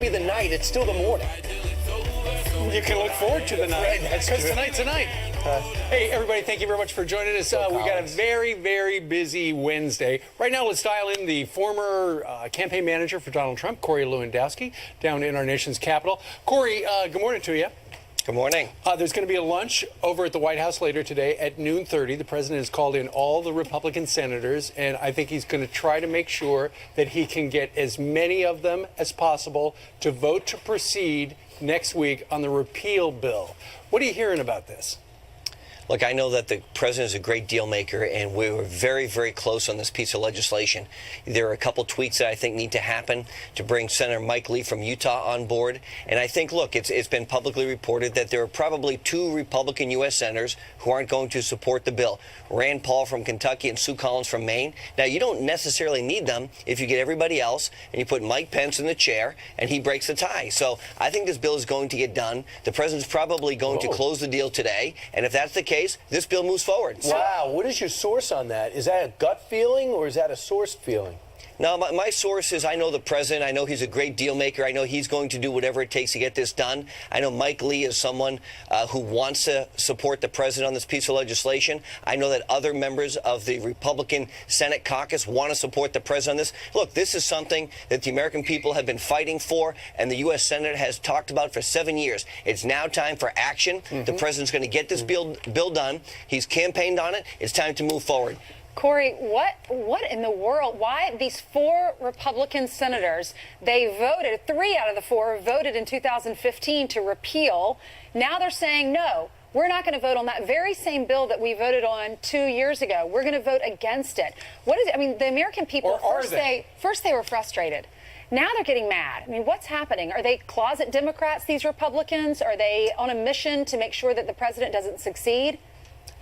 Be the night, it's still the morning. You can look forward to the night, because tonight's a night. Hey, everybody, thank you very much for joining us. We got a very, very busy Wednesday. Right now, let's dial in the former campaign manager for Donald Trump, Corey Lewandowski, down in our nation's capital. Corey, good morning to you. Good morning. There's going to be a lunch over at the White House later today at noon 30. The president has called in all the Republican senators, and I think he's going to try to make sure that he can get as many of them as possible to vote to proceed next week on the repeal bill. What are you hearing about this? Look, I know that the president is a great deal maker, and we were very, very close on this piece of legislation. There are a couple tweaks that I think need to happen to bring Senator Mike Lee from Utah on board. And I think, look, it's been publicly reported that there are probably 2 Republican U.S. senators who aren't going to support the bill. Rand Paul from Kentucky and Sue Collins from Maine. Now, you don't necessarily need them if you get everybody else and you put Mike Pence in the chair and he breaks the tie. So I think this bill is going to get done. The president's probably going to close the deal today. And if that's the case, this bill moves forward. Wow, what is your source on that? Is that a gut feeling or is that a sourced feeling? No, my source is I know the president. I know he's a great deal maker. I know he's going to do whatever it takes to get this done. I know Mike Lee is someone who wants to support the president on this piece of legislation. I know that other members of the Republican Senate caucus want to support the president on this. Look, this is something that the American people have been fighting for, and the U.S. Senate has talked about for 7 years. It's now time for action. The president's going to get this bill done. He's campaigned on it. It's time to move forward. Corey, what in the world? Why these 4 Republican senators, they voted, 3 out of the 4 voted in 2015 to repeal. Now they're saying, no, we're not going to vote on that very same bill that we voted on 2 years ago. We're going to vote against it. What is it? I mean, the American people, first they were frustrated. Now they're getting mad. I mean, what's happening? Are they closet Democrats, these Republicans? Are they on a mission to make sure that the president doesn't succeed?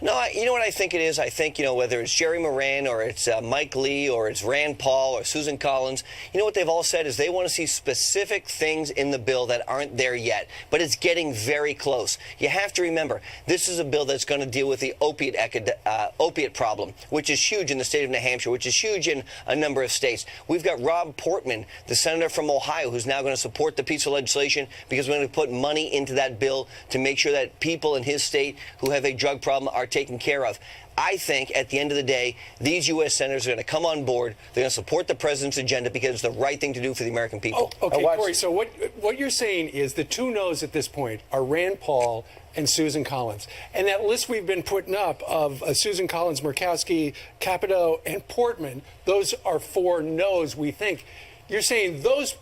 No, you know what I think it is? I think, whether it's Jerry Moran or it's Mike Lee or it's Rand Paul or Susan Collins, what they've all said is they want to see specific things in the bill that aren't there yet. But it's getting very close. You have to remember, this is a bill that's going to deal with the opiate problem, which is huge in the state of New Hampshire, which is huge in a number of states. We've got Rob Portman, the senator from Ohio, who's now going to support the piece of legislation because we're going to put money into that bill to make sure that people in his state who have a drug problem are taken care of. I think at the end of the day, these U.S. senators are going to come on board. They're going to support the president's agenda because it's the right thing to do for the American people. Oh, okay, Corey, so what you're saying is the 2 no's at this point are Rand Paul and Susan Collins. And that list we've been putting up of Susan Collins, Murkowski, Capito, and Portman, those are 4 no's, we think. You're saying those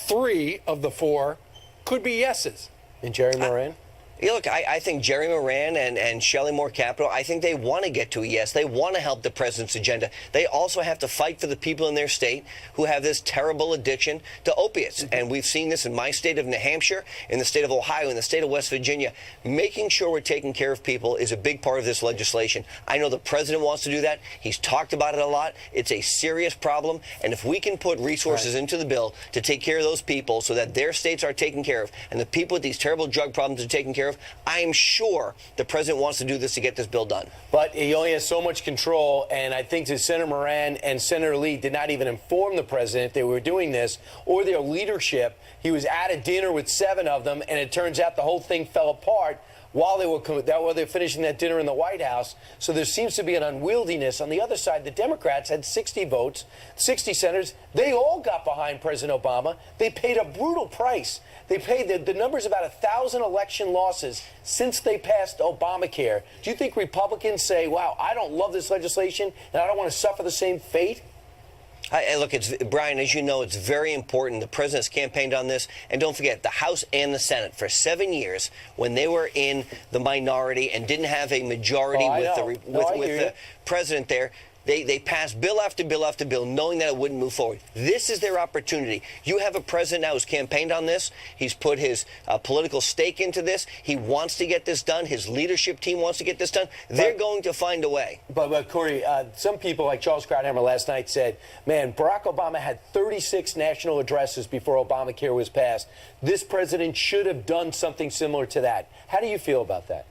3 of the 4 could be yeses. And Jerry Moran? Look, I think Jerry Moran and Shelley Moore Capito, I think they want to get to a yes. They want to help the president's agenda. They also have to fight for the people in their state who have this terrible addiction to opiates. And we've seen this in my state of New Hampshire, in the state of Ohio, in the state of West Virginia. Making sure we're taking care of people is a big part of this legislation. I know the president wants to do that. He's talked about it a lot. It's a serious problem. And if we can put resources into the bill to take care of those people so that their states are taken care of and the people with these terrible drug problems are taken care of, I am sure the president wants to do this to get this bill done. But he only has so much control, and I think that Senator Moran and Senator Lee did not even inform the president they were doing this or their leadership. He was at a dinner with 7 of them, and it turns out the whole thing fell apart while they were finishing that dinner in the White House. So there seems to be an unwieldiness. On the other side, the Democrats had 60 votes, 60 senators. They all got behind President Obama. They paid a brutal price. They paid the numbers about 1,000 election losses since they passed Obamacare. Do you think Republicans say, wow, I don't love this legislation and I don't want to suffer the same fate? Look, Brian, as you know, it's very important. The president's campaigned on this. And don't forget, the House and the Senate, for 7 years, when they were in the minority and didn't have a majority with the president there, They passed bill after bill after bill, knowing that it wouldn't move forward. This is their opportunity. You have a president now who's campaigned on this. He's put his political stake into this. He wants to get this done. His leadership team wants to get this done. They're going to find a way. But Corey, some people like Charles Krauthammer last night said, man, Barack Obama had 36 national addresses before Obamacare was passed. This president should have done something similar to that. How do you feel about that?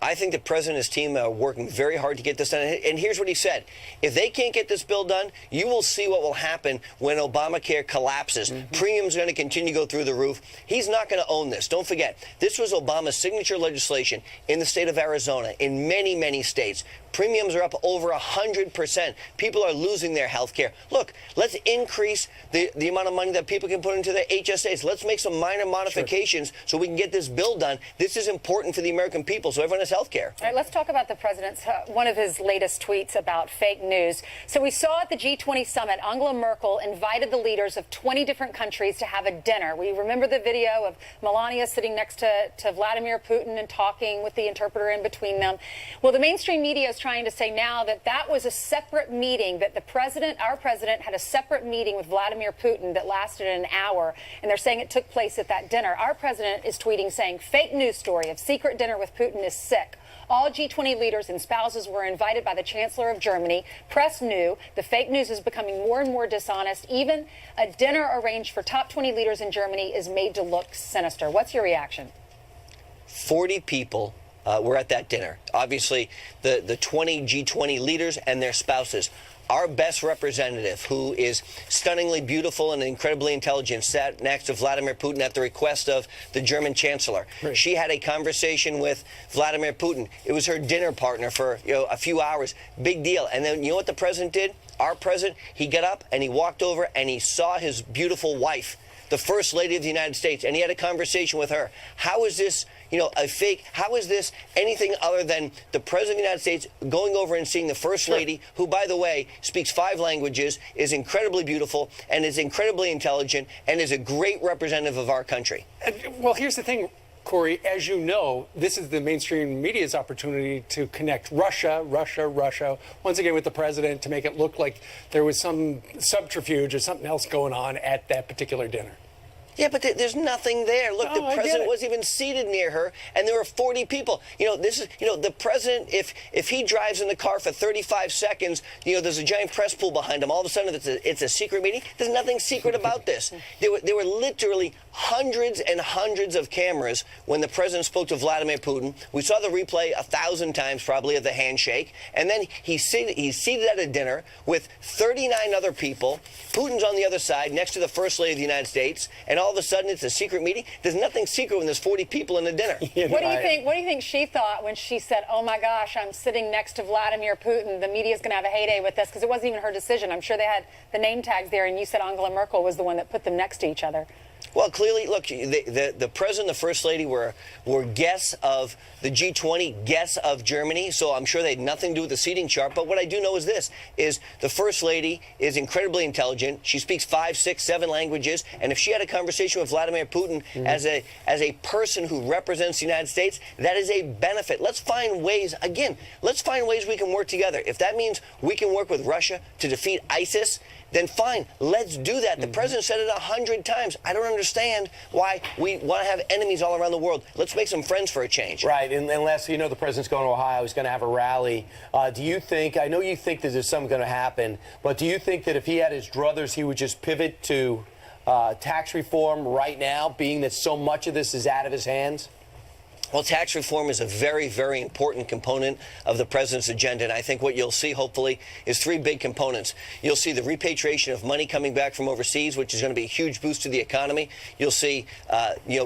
I think the president and his team are working very hard to get this done. And here's what he said. If they can't get this bill done, you will see what will happen when Obamacare collapses. Premiums are going to continue to go through the roof. He's not going to own this. Don't forget, this was Obama's signature legislation in the state of Arizona, in many, many states. Premiums are up over 100%. People are losing their health care. Look, let's increase the amount of money that people can put into their HSAs. Let's make some minor modifications so we can get this bill done. This is important for the American people, so everyone has health care. All right, let's talk about the president's, one of his latest tweets about fake news. So we saw at the G20 summit, Angela Merkel invited the leaders of 20 different countries to have a dinner. We remember the video of Melania sitting next to Vladimir Putin and talking with the interpreter in between them. Well, the mainstream media is trying to say now that that was a separate meeting, that the president, our president, had a separate meeting with Vladimir Putin that lasted an hour, and they're saying it took place at that dinner. Our president is tweeting saying, fake news story of secret dinner with Putin is sick. All G20 leaders and spouses were invited by the Chancellor of Germany. Press knew the fake news is becoming more and more dishonest. Even a dinner arranged for top 20 leaders in Germany is made to look sinister. What's your reaction? 40 people were at that dinner. Obviously, the 20 G20 leaders and their spouses. Our best representative, who is stunningly beautiful and incredibly intelligent, sat next to Vladimir Putin at the request of the German Chancellor. Right. She had a conversation with Vladimir Putin. It was her dinner partner for a few hours. Big deal. And then you know what the president did? Our president, he got up and he walked over and he saw his beautiful wife, the First Lady of the United States, and he had a conversation with her. How is this, a fake? How is this anything other than the President of the United States going over and seeing the First Lady, who, by the way, speaks 5 languages, is incredibly beautiful, and is incredibly intelligent, and is a great representative of our country? Well, here's the thing, Corey. As you know, this is the mainstream media's opportunity to connect Russia, once again with the president, to make it look like there was some subterfuge or something else going on at that particular dinner. Yeah, but there's nothing there. Look, the president wasn't even seated near her, and there were 40 people. This is, the president, if he drives in the car for 35 seconds, there's a giant press pool behind him. All of a sudden, it's a secret meeting. There's nothing secret about this. There were literally hundreds and hundreds of cameras when the president spoke to Vladimir Putin. We saw the replay 1,000 times, probably, of the handshake. And then he's seated at a dinner with 39 other people. Putin's on the other side, next to the First Lady of the United States, and all of a sudden it's a secret meeting. There's nothing secret when there's 40 people in the dinner. What do you think? What do you think she thought when she said, "Oh my gosh, I'm sitting next to Vladimir Putin. The media's going to have a heyday with this," because it wasn't even her decision. I'm sure they had the name tags there, and you said Angela Merkel was the one that put them next to each other. Well, clearly, look, the president and the first lady were guests of the G20, guests of Germany, so I'm sure they had nothing to do with the seating chart. But what I do know is this, is the first lady is incredibly intelligent. She speaks 5, 6, 7 languages. And if she had a conversation with Vladimir Putin as a person who represents the United States, that is a benefit. Let's find ways, again, let's find ways we can work together. If that means we can work with Russia to defeat ISIS, then fine, let's do that. The president said it 100 times. I don't understand why we want to have enemies all around the world. Let's make some friends for a change. Right, and lastly, the president's going to Ohio. He's going to have a rally. Do you think, I know you think that there's something going to happen, but do you think that if he had his druthers, he would just pivot to tax reform right now, being that so much of this is out of his hands? Well, tax reform is a very, very important component of the president's agenda. And I think what you'll see, hopefully, is 3 big components. You'll see the repatriation of money coming back from overseas, which is going to be a huge boost to the economy. You'll see,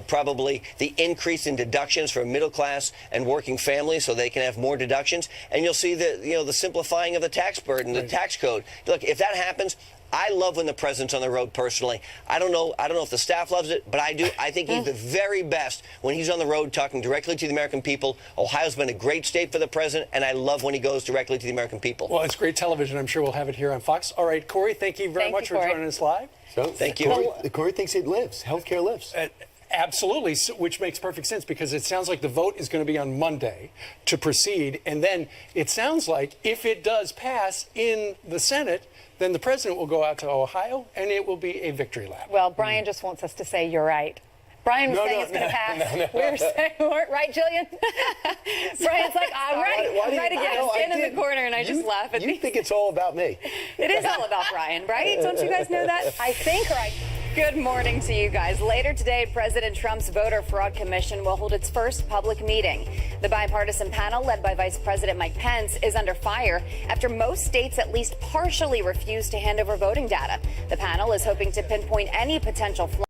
probably the increase in deductions for middle class and working families so they can have more deductions. And you'll see the simplifying of the tax burden, the tax code. Look, if that happens, I love when the president's on the road personally. I don't know if the staff loves it, but I do. I think he's the very best when he's on the road talking directly to the American people. Ohio's been a great state for the president, and I love when he goes directly to the American people. Well, it's great television. I'm sure we'll have it here on Fox. All right, Corey, thank you very much for joining us live. So, thank you. Corey thinks it lives. Healthcare lives. Absolutely, which makes perfect sense because it sounds like the vote is going to be on Monday to proceed. And then it sounds like if it does pass in the Senate, then the president will go out to Ohio and it will be a victory lap. Well, Brian just wants us to say you're right. Brian was saying it's going to pass. We were saying, right, Jillian? Brian's like, I'm right. I'm right again. I stand in the corner and I just laugh at You think it's all about me. It is all about Brian, right? Don't you guys know that? I think, or I... Good morning to you guys. Later today, President Trump's Voter Fraud Commission will hold its first public meeting. The bipartisan panel, led by Vice President Mike Pence, is under fire after most states at least partially refused to hand over voting data. The panel is hoping to pinpoint any potential flaws